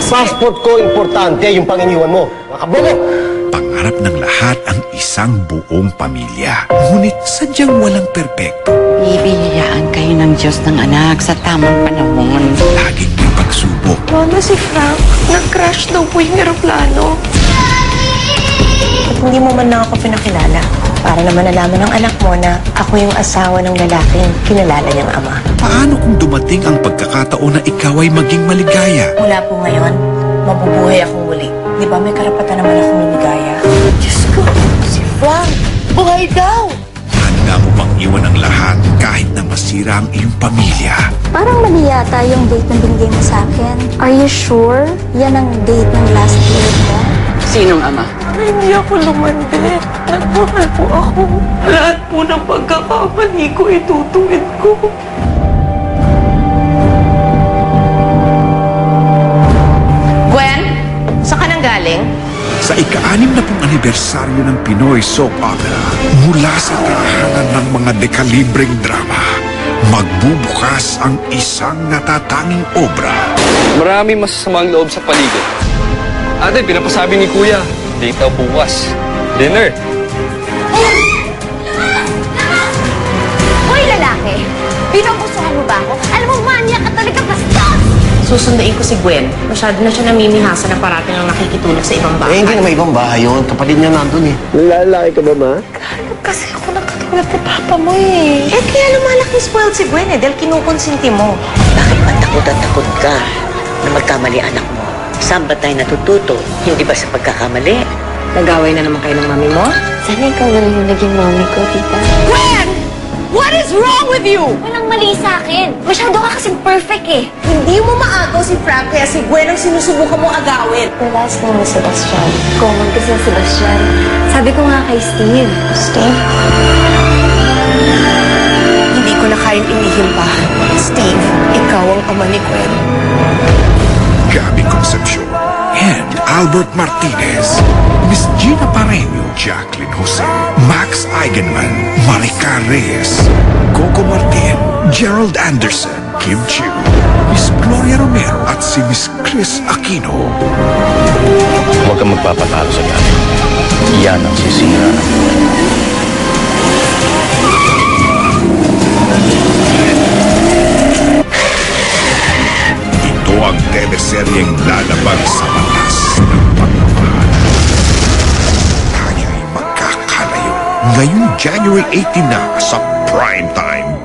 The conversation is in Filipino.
passport ko, importante yung panginiwan mo. Makabobo! Pangarap ng lahat ang isang buong pamilya. Ngunit sadyang walang perpekto. Bibigyan kayo ng Diyos ng anak sa tamang panahon. Laging may pagsubok. Mama, si Frank, nag-crash daw po yung aeroplano. At hindi mo man lang ako pinakilala. Para naman nalaman ng anak mo na ako yung asawa ng lalaking kinalala niyang ama. Paano kung dumating ang pagkakataon na ikaw ay maging maligaya? Mula po ngayon, mabubuhay akong muli. Di ba may karapatan naman akong lumigaya? Diyos ko, si Frank, buhay daw! Handa mo bang iwan ang lahat kahit na masira ang iyong pamilya? Parang mali yata yung date na binigay mo sa akin. Are you sure? Yan ang date ng last year mo? Sinong ama? Hindi ako lumandi. Nagmahal po ako. Lahat po ng pagkakamali ko itutuwid ko. Gwen, saan ka nang galing? Sa ika-60 na anibersaryo ng Pinoy Soap Opera, mula sa tahanan ng mga dekalibreng drama, magbubukas ang isang natatanging obra. Maraming masasamang loob sa paligid. Ate, pinapasabi ni Kuya, date daw bukas. Dinner. Hoy, lalaki! Pinupusuhan mo ba ako? Alam mo, manya ka talaga bastos! Susundain ko si Gwen. Masyado na siya namimihasa na parating ang nakikitulog sa ibang bahay. Hindi na may ibang bahay yun. Kapatid niya nandun eh. Lalaki ka ba, ma? Kasi ako nakatulad ni Papa mo eh. Kaya lumalaking spoiled si Gwen dahil kinukonsinti mo. Bakit ba takot at takot ka na magkamali anak mo? Saan ba tayo natututo? Hindi ba sa pagkakamali? Nag-away na naman kayo ng mami mo? Sana ikaw na lang yung naging mami ko, tita. Gwen! What is wrong with you? Walang mali sa akin. Masyado ka kasing perfect eh. Hindi mo maagaw si Frank kaya si Gwen ang sinusubukan mo agawin. Your last name is Sebastian. Common kasi ang Sebastian. Sabi ko nga kay Steve. Steve? Hindi ko na kayang inihim pa. Steve, ikaw ang ama ni Gwen. Gabby Concepcion and Albert Martinez, Miss Gina Pareño, Jacqueline Jose, Max Eigenman, Maricar Reyes, Coco Martin, Gerald Anderson, Kim Chiu, Miss Gloria Romero at si Miss Chris Aquino. Huwag kang magpapatalo sa gabi. Yan ang sisira ng buhay. Ito ang teleseryeng lalabag sa batas ng pagmamahal. Tayo'y magkakalayo. Ngayong January 18 na sa Primetime.